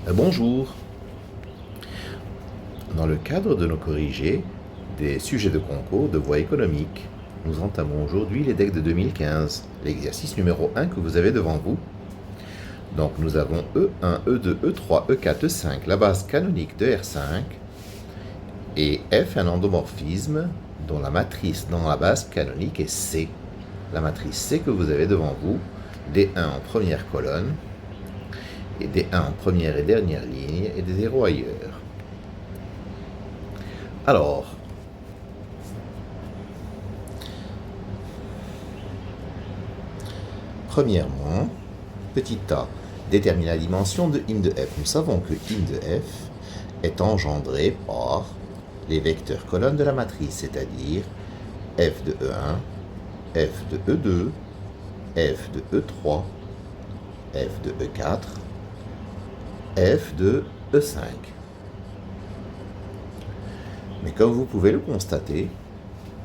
Bonjour. Dans le cadre de nos corrigés des sujets de concours de voie économique, nous entamons aujourd'hui les DEC de 2015, l'exercice numéro 1 que vous avez devant vous. Donc nous avons E1, E2, E3, E4, E5, la base canonique de R5, et F, un endomorphisme dont la matrice dans la base canonique est C. La matrice C que vous avez devant vous, D1 en première colonne, et D1 en première et dernière ligne, et des zéros ailleurs. Alors, premièrement, petit a, détermine la dimension de im de f. Nous savons que im de f est engendré par les vecteurs colonnes de la matrice, c'est-à-dire f de E1, f de E2, f de E3, f de E4, f de E5. Mais comme vous pouvez le constater,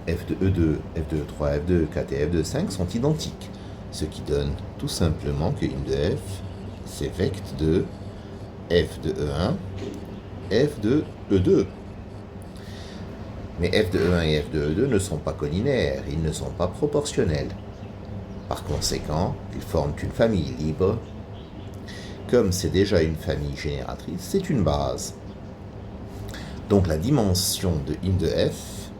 f de E2, f de E3, f de E4 et f de E5 sont identiques, ce qui donne tout simplement que im de f, c'est vect de f de E1, f de E2. Mais f de E1 et f de E2 ne sont pas collinaires, ils ne sont pas proportionnels. Par conséquent, ils forment une famille libre. Comme c'est déjà une famille génératrice, c'est une base. Donc la dimension de im de f,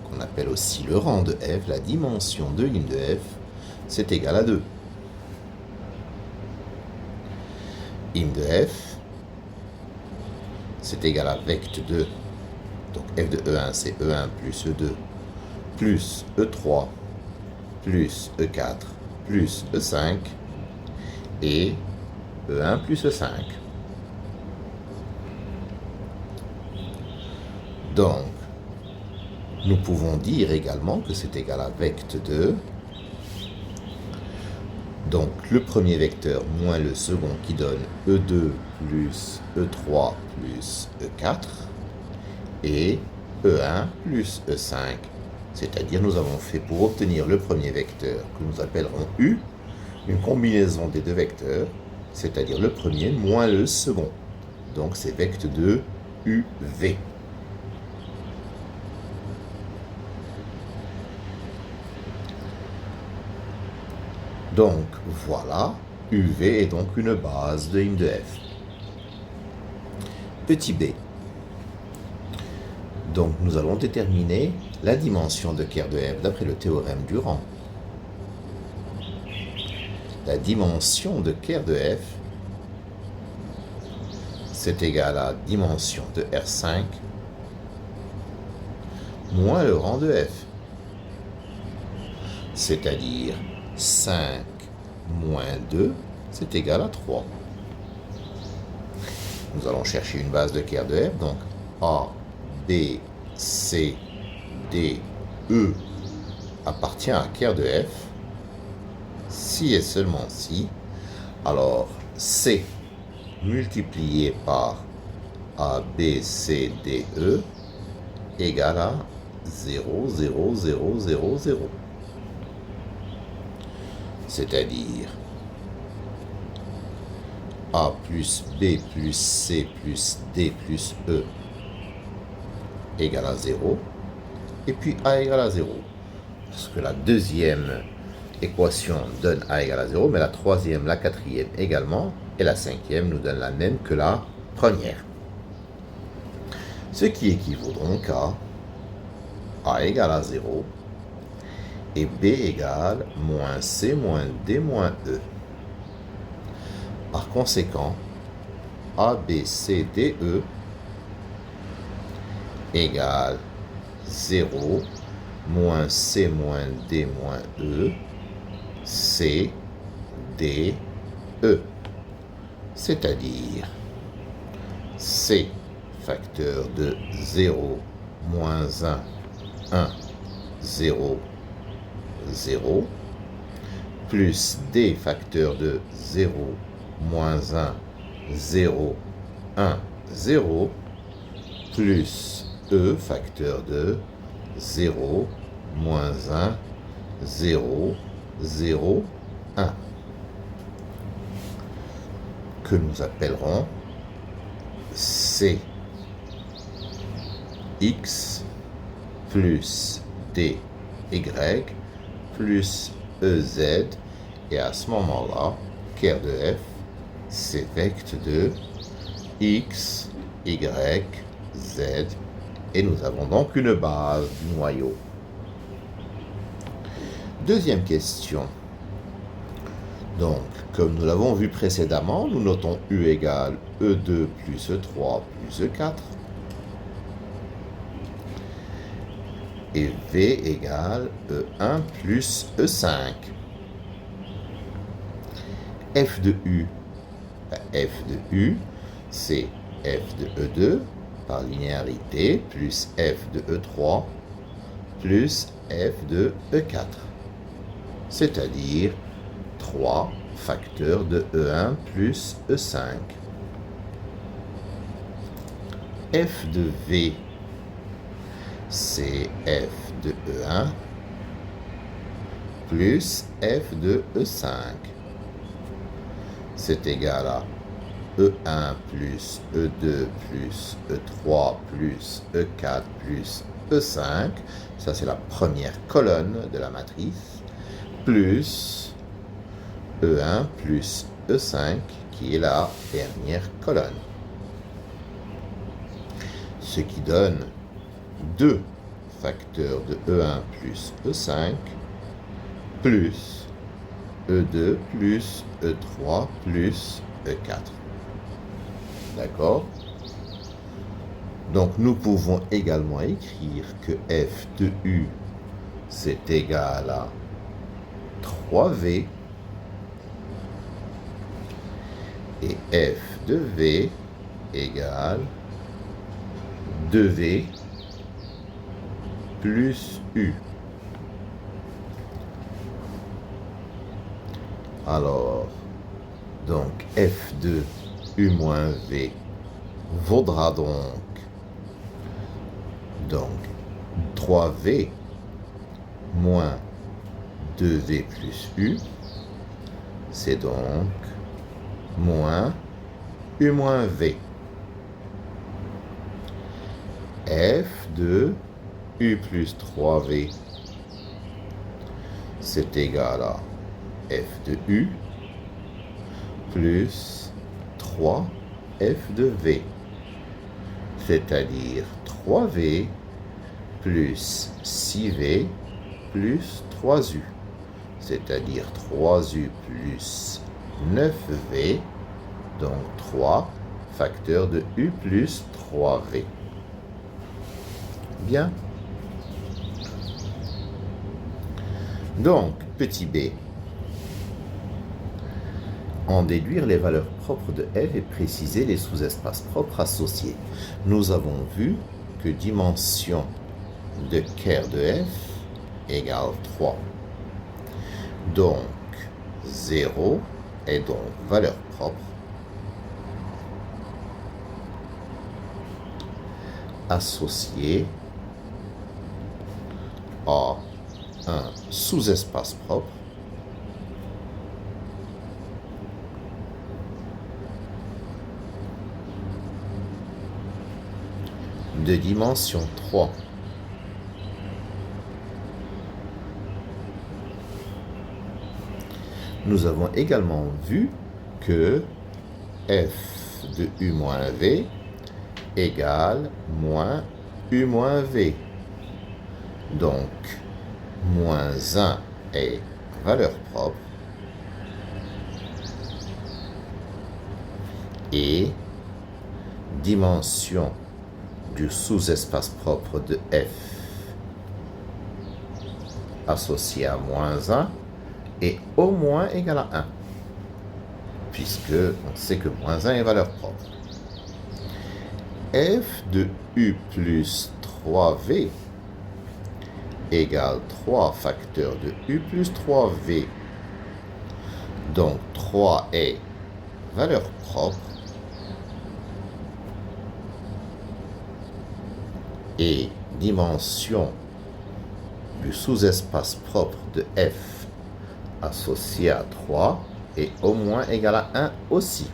qu'on appelle aussi le rang de f, la dimension de im de f, c'est égal à 2. Im de f, c'est égal à vect 2. Donc f de E1, c'est E1 plus E2, plus E3, plus E4, plus E5, et E1 plus E5. Donc, nous pouvons dire également que c'est égal à vect 2. Donc, le premier vecteur moins le second qui donne E2 plus E3 plus E4 et E1 plus E5. C'est-à-dire, nous avons fait pour obtenir le premier vecteur, que nous appellerons U, une combinaison des deux vecteurs, c'est-à-dire le premier moins le second. Donc, c'est vect 2 UV. Donc voilà, UV est donc une base de im de f. Petit b. Donc nous allons déterminer la dimension de Kerr de f d'après le théorème du rang. La dimension de Kerr de f, c'est égal à la dimension de R5 moins le rang de f. C'est-à-dire 5 moins 2, c'est égal à 3. Nous allons chercher une base de Kerr de f, donc A, B, C, D, E appartient à Kerr de f. Si et seulement si, alors C multiplié par A, B, C, D, E égale à 0, 0, 0, 0, 0. C'est-à-dire A plus B plus C plus D plus E égale à 0, et puis A égale à 0. Parce que la deuxième équation donne A égale à 0, mais la troisième, la quatrième également, et la cinquième nous donne la même que la première. Ce qui équivaut donc à A égale à 0, et B égale moins C moins D moins E. Par conséquent, A, B, C, D, E égale 0 moins C moins D moins E, C, D, E. C'est-à-dire C facteur de 0, moins 1, 1, 0, 0, plus D facteur de 0, moins 1, 0, 1, 0, plus E facteur de 0, moins 1, 0, 0, 1, que nous appellerons C X plus D Y plus EZ, et à ce moment-là, ker de F, c'est vecte de X, Y, Z, et nous avons donc une base du noyau. Deuxième question. Donc, comme nous l'avons vu précédemment, nous notons U égale E2 plus E3 plus E4. Et V égale E1 plus E5. F de U, c'est F de E2 par linéarité plus F de E3 plus F de E4. C'est-à-dire 3 facteurs de E1 plus E5. F de V, c'est F de E1 plus F de E5. C'est égal à E1 plus E2 plus E3 plus E4 plus E5. Ça, c'est la première colonne de la matrice. Plus E1 plus E5, qui est la dernière colonne. Ce qui donne 2 facteurs de E1 plus E5 plus E2 plus E3 plus E4. D'accord? Donc nous pouvons également écrire que F de U, c'est égal à 3V et F de V égale 2V plus U. Alors, donc F de U moins V vaudra donc 3V moins 2V plus U, c'est donc moins U moins V. F de U plus 3V, c'est égal à F de U plus 3F de V, c'est-à-dire 3V plus 6V plus 3U, c'est-à-dire 3U plus 9V, donc 3 facteurs de U plus 3V. Bien. Donc, petit b. En déduire les valeurs propres de F et préciser les sous-espaces propres associés. Nous avons vu que dimension de ker de F égale 3. Donc, 0 est donc valeur propre associée à un sous-espace propre de dimension 3. Nous avons également vu que f de u moins v égale moins u moins v. Donc, moins 1 est valeur propre et dimension du sous-espace propre de f associé à moins 1 est au moins égal à 1, puisque on sait que moins 1 est valeur propre. F de u plus 3v égale 3 facteurs de u plus 3v. Donc 3 est valeur propre et dimension du sous-espace propre de f associé à 3 est au moins égal à 1 aussi.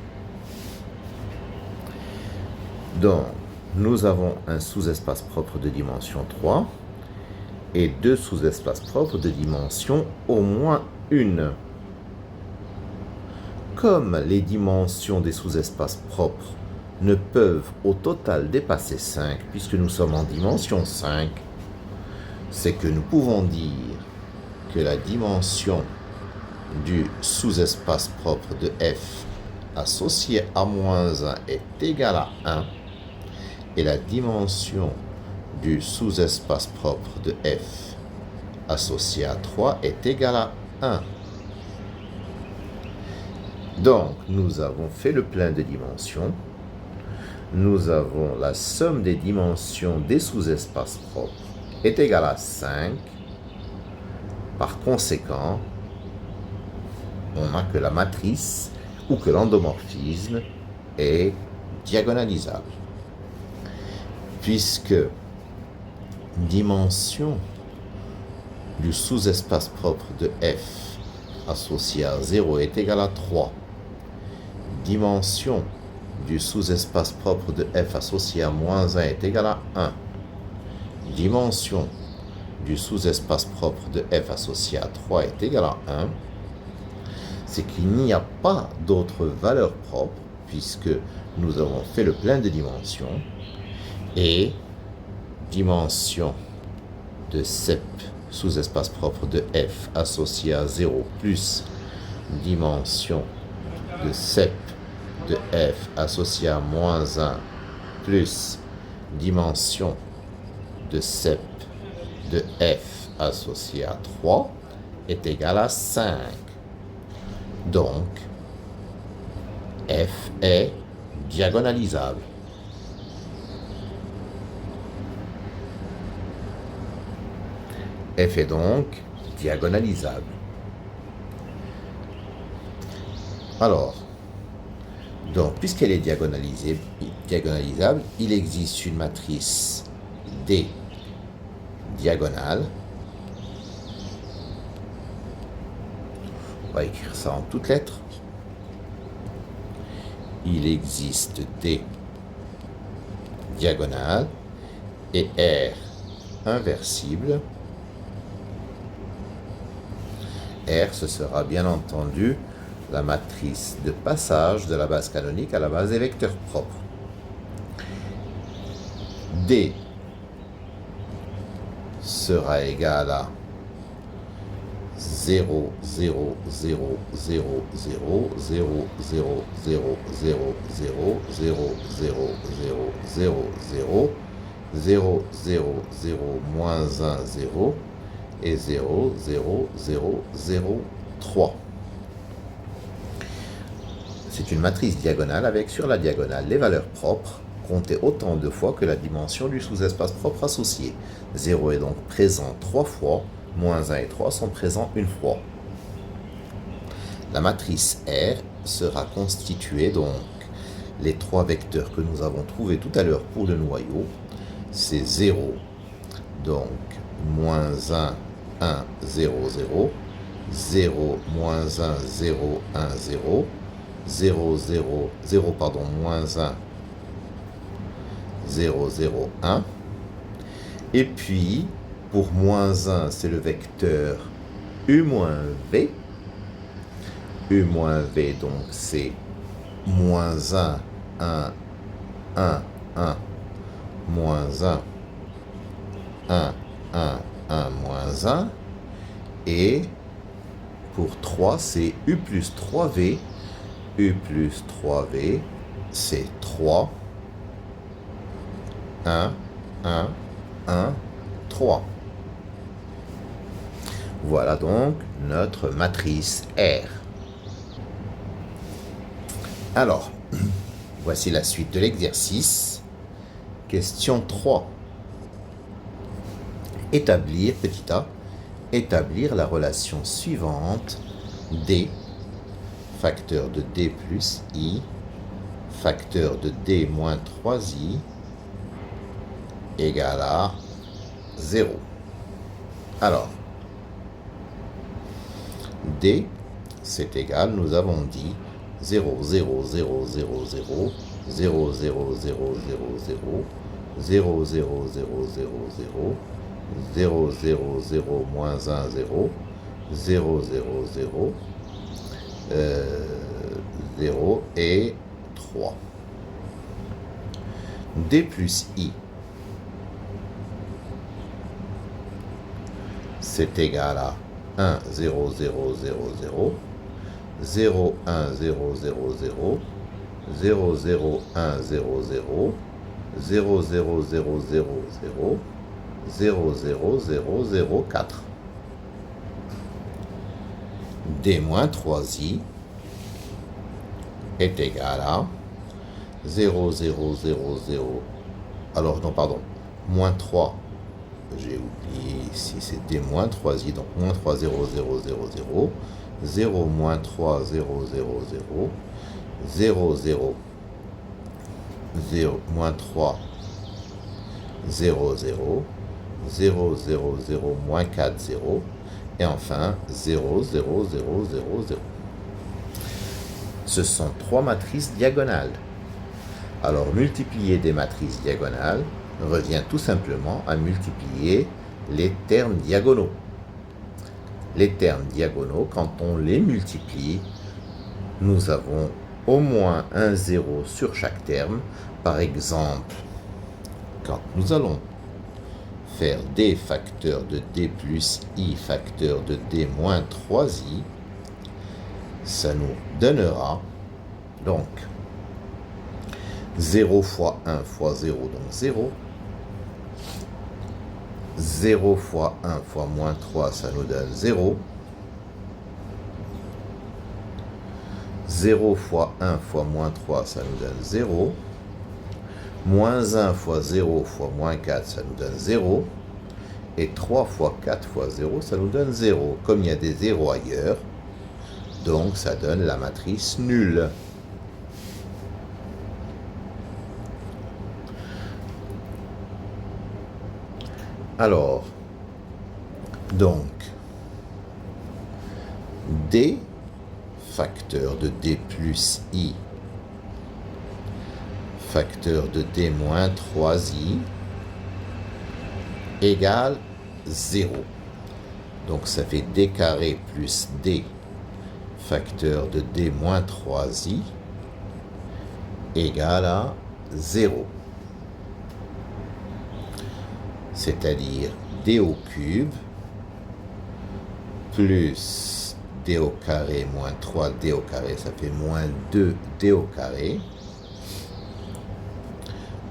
Donc, nous avons un sous-espace propre de dimension 3 et deux sous-espaces propres de dimension au moins une. Comme les dimensions des sous-espaces propres ne peuvent au total dépasser 5, puisque nous sommes en dimension 5, c'est que nous pouvons dire que la dimension du sous-espace propre de f associé à moins 1 est égale à 1, et la dimension du sous-espace propre de f associé à 3 est égale à 1. Donc, nous avons fait le plein de dimensions. Nous avons la somme des dimensions des sous-espaces propres est égale à 5. Par conséquent, on a que la matrice ou que l'endomorphisme est diagonalisable. Puisque dimension du sous-espace propre de f associé à 0 est égale à 3. Dimension du sous-espace propre de f associé à moins 1 est égale à 1. Dimension du sous-espace propre de f associé à 3 est égale à 1. C'est qu'il n'y a pas d'autre valeur propre puisque nous avons fait le plein de dimensions et dimension de cep sous-espace propre de f associé à 0 plus dimension de cep de f associé à moins 1 plus dimension de cep de f associé à 3 est égal à 5. Donc, f est diagonalisable. F est donc diagonalisable. Alors, donc, puisqu'elle est diagonalisable, il existe une matrice D diagonale. On va écrire ça en toutes lettres. Il existe D diagonale et R inversible. R, ce sera bien entendu la matrice de passage de la base canonique à la base des vecteurs propres. D sera égal à 0, 0, 0, 0, 0, 0, 0, 0, 0, 0, 0, 0, 0, 0, 0, 0, 0, 0, moins 1, 0, et 0, 0, 0, 0, 3. C'est une matrice diagonale avec sur la diagonale les valeurs propres comptées autant de fois que la dimension du sous-espace propre associé. 0 est donc présent 3 fois, moins 1 et 3 sont présents une fois. La matrice R sera constituée donc les trois vecteurs que nous avons trouvés tout à l'heure pour le noyau. C'est 0, donc moins 1, 1, 0, 0, 0, moins 1, 0, 1, 0, 0, 0, 0, pardon, moins 1, 0, 0, 1. Et puis, pour moins 1, c'est le vecteur U-V. U-V, donc c'est moins 1, 1, 1, 1, moins 1, 1, 1, 1, moins 1. Et pour 3, c'est U plus 3V. U plus 3V, c'est 3, 1, 1, 1, 3. Voilà donc notre matrice R. Alors, voici la suite de l'exercice. Question 3. Établir, petit a, établir la relation suivante D, facteur de D plus I, facteur de D moins 3I, égale à 0. Alors, D, c'est égal, nous avons dit, 0, 0, 0, 0, 0, 0, 0, 0, 0, 0, 0, 0, 0, 0, 0, 0, 0, 0, moins 1, 0, 0, 0, 0, 0 et 3. D plus I, c'est égal à 1, 0, 0, 0, 0, 0, 1, 0, 0, 0, 0, 0, 1, 0, 0, 0, 0, 0, 0, 0, 0, 0, 0, 0, 4. D moins 3i est égal à 0, 0, 0, 0. Alors, non, pardon, moins 3. J'ai oublié ici, c'est D moins 3i, donc moins 3, 0, 0, 0, 0. 0, moins 3, 0, 0, 0. 0, 0, 0, moins 3, 0, 0. 0, 0, 0, moins 4, 0. Et enfin, 0, 0, 0, 0, 0. Ce sont trois matrices diagonales. Alors, multiplier des matrices diagonales revient tout simplement à multiplier les termes diagonaux. Les termes diagonaux, quand on les multiplie, nous avons au moins un 0 sur chaque terme. Par exemple, quand nous allons faire d facteur de d plus i facteur de d moins 3i, ça nous donnera donc 0 fois 1 fois 0, donc 0. 0 fois 1 fois moins 3, ça nous donne 0. 0 fois 1 fois moins 3, ça nous donne 0. Moins 1 fois 0 fois moins 4, ça nous donne 0. Et 3 fois 4 fois 0, ça nous donne 0. Comme il y a des 0 ailleurs, donc ça donne la matrice nulle. Alors, donc, d facteur de d plus i facteur de d moins 3i égale 0. Donc ça fait d carré plus d facteur de d moins 3i égale à 0. C'est-à-dire d au cube plus d au carré moins 3d au carré, ça fait moins 2d au carré,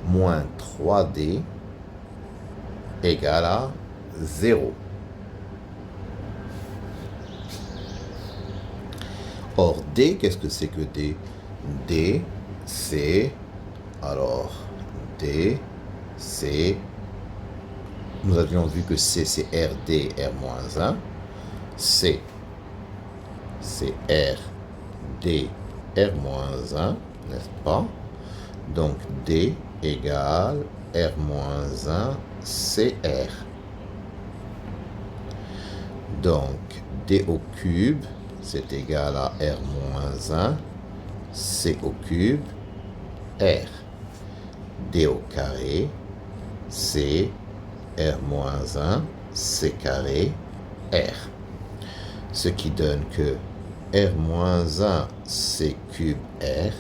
moins 3d égale à 0. Or, d, qu'est-ce que c'est que d? D, c'est, alors, d, c'est, nous avions vu que c, c'est RD, R-1, c, c'est RD, R-1, n'est-ce pas? Donc, d égale R-1, CR. Donc, d au cube, c'est égal à R-1, C au cube, R. D au carré, C, R-1, C carré, R. Ce qui donne que R-1, C cube R,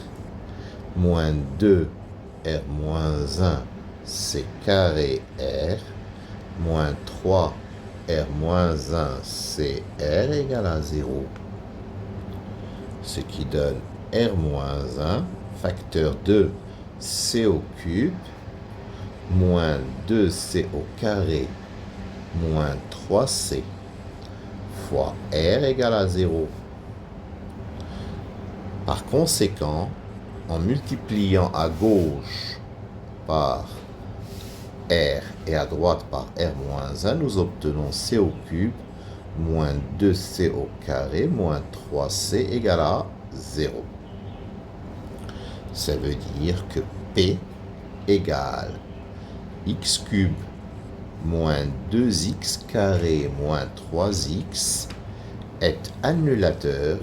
moins 2, R-1, C carré R, moins 3, R-1, C R égale à 0. Ce qui donne R-1, facteur de C au cube, moins 2C au carré, moins 3C, fois R égale à 0. Par conséquent, en multipliant à gauche par R et à droite par R-1, nous obtenons C au cube, moins 2C au carré, moins 3C égale à 0. Ça veut dire que P égale x cube moins 2x carré moins 3x est annulateur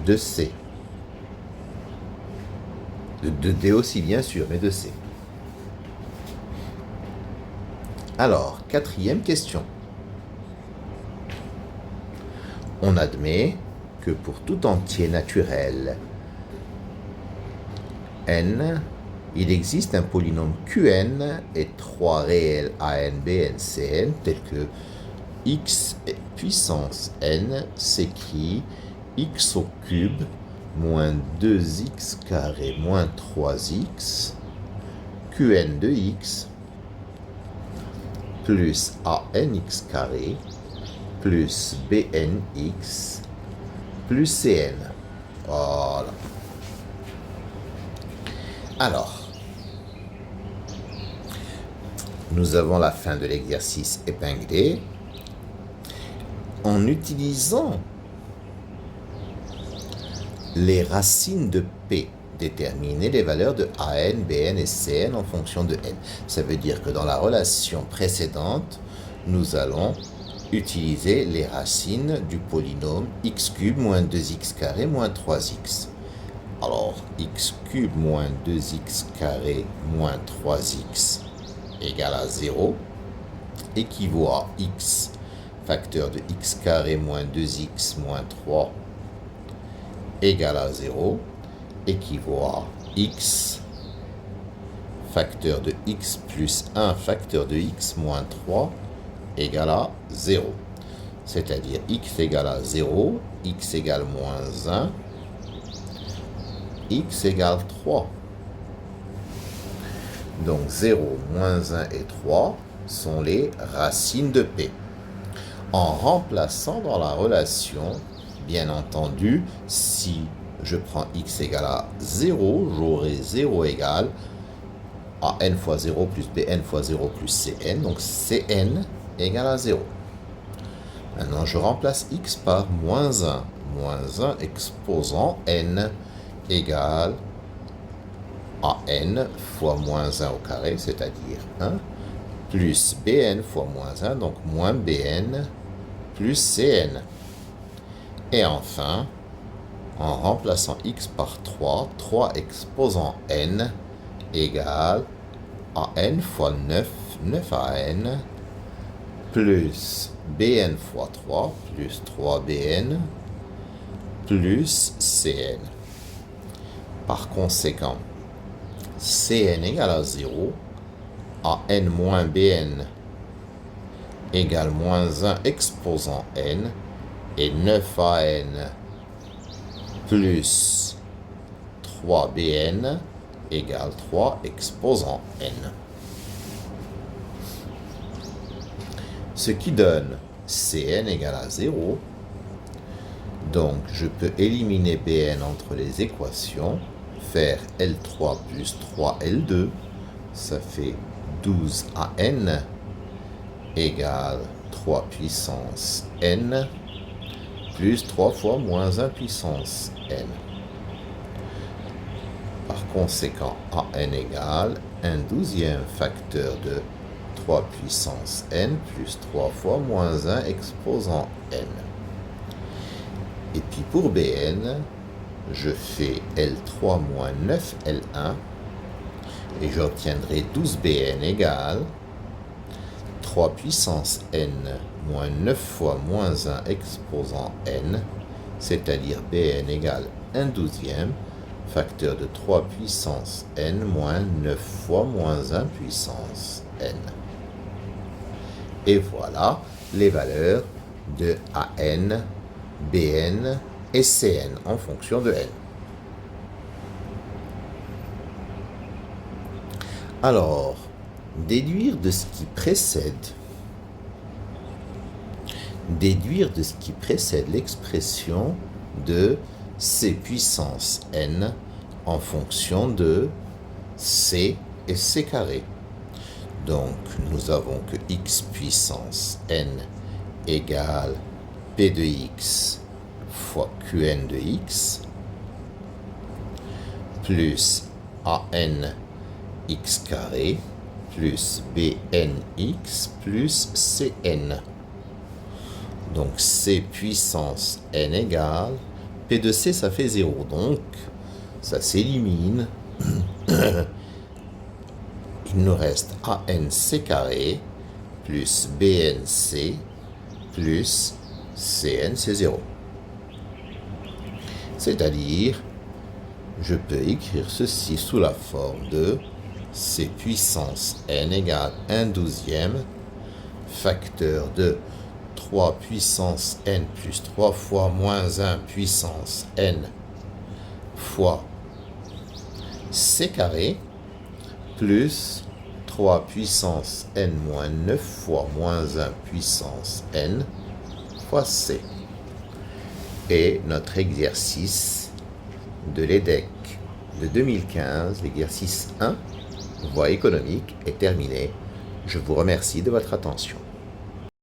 de C. De D aussi bien sûr, mais de C. Alors, quatrième question. On admet que pour tout entier naturel n, il existe un polynôme Qn et 3 réels an, bn, cn, tels que x puissance n s'écrit x au cube moins 2x carré moins 3x Qn de x plus anx carré plus bnx plus cn. Voilà. Alors, nous avons la fin de l'exercice épinglé. En utilisant les racines de P, déterminer les valeurs de AN, BN et CN en fonction de N. Ça veut dire que dans la relation précédente, nous allons utiliser les racines du polynôme x cube moins 2x carré moins 3x. Alors, x cube moins 2x carré moins 3x égale à 0, équivaut à x facteur de x carré moins 2x moins 3 égale à 0, équivaut à x facteur de x plus 1 facteur de x moins 3 égale à 0. C'est-à-dire x égale à 0, x égale moins 1, x égale 3. Donc 0, moins 1 et 3 sont les racines de P. En remplaçant dans la relation, bien entendu, si je prends x égale à 0, j'aurai 0 égale à n fois 0 plus bn fois 0 plus cn, donc cn égale à 0. Maintenant, je remplace x par moins 1. Moins 1 exposant n égale à n fois moins 1 au carré, c'est-à-dire 1, plus bn fois moins 1, donc moins bn plus cn. Et enfin, en remplaçant x par 3, 3 exposant n égale à n fois 9, 9 à n, plus bn fois 3, plus 3bn, plus cn. Par conséquent, cn égale à 0, à n moins bn égale moins 1 exposant n, et 9 à n plus 3bn égale 3 exposant n. Ce qui donne cn égale à 0. Donc, je peux éliminer bn entre les équations, faire L3 plus 3L2, ça fait 12 à n égale 3 puissance n, plus 3 fois moins 1 puissance n. Par conséquent, an égale 1/12e facteur de 3 puissance n plus 3 fois moins 1 exposant n. Et puis pour bn, je fais L3 moins 9L1 et j'obtiendrai 12bn égale 3 puissance n moins 9 fois moins 1 exposant n, c'est-à-dire bn égale 1/12e facteur de 3 puissance n moins 9 fois moins 1 puissance n. Et voilà les valeurs de an, bn et cn en fonction de n. Alors, déduire de ce qui précède l'expression de c puissance n en fonction de c et c carré. Donc, nous avons que x puissance n égale p de x fois qn de x plus an x carré plus bnx plus cn. Donc c puissance n égale P de C, ça fait 0. Donc, ça s'élimine. Il nous reste ANC carré plus BNC plus CN, c'est 0. C'est-à-dire, je peux écrire ceci sous la forme de C puissance n égale 1/12 facteur de 3 puissance n plus 3 fois moins 1 puissance n fois c carré plus 3 puissance n moins 9 fois moins 1 puissance n fois c. Et notre exercice de l'EDEC de 2015, l'exercice 1, voie économique, est terminé. Je vous remercie de votre attention.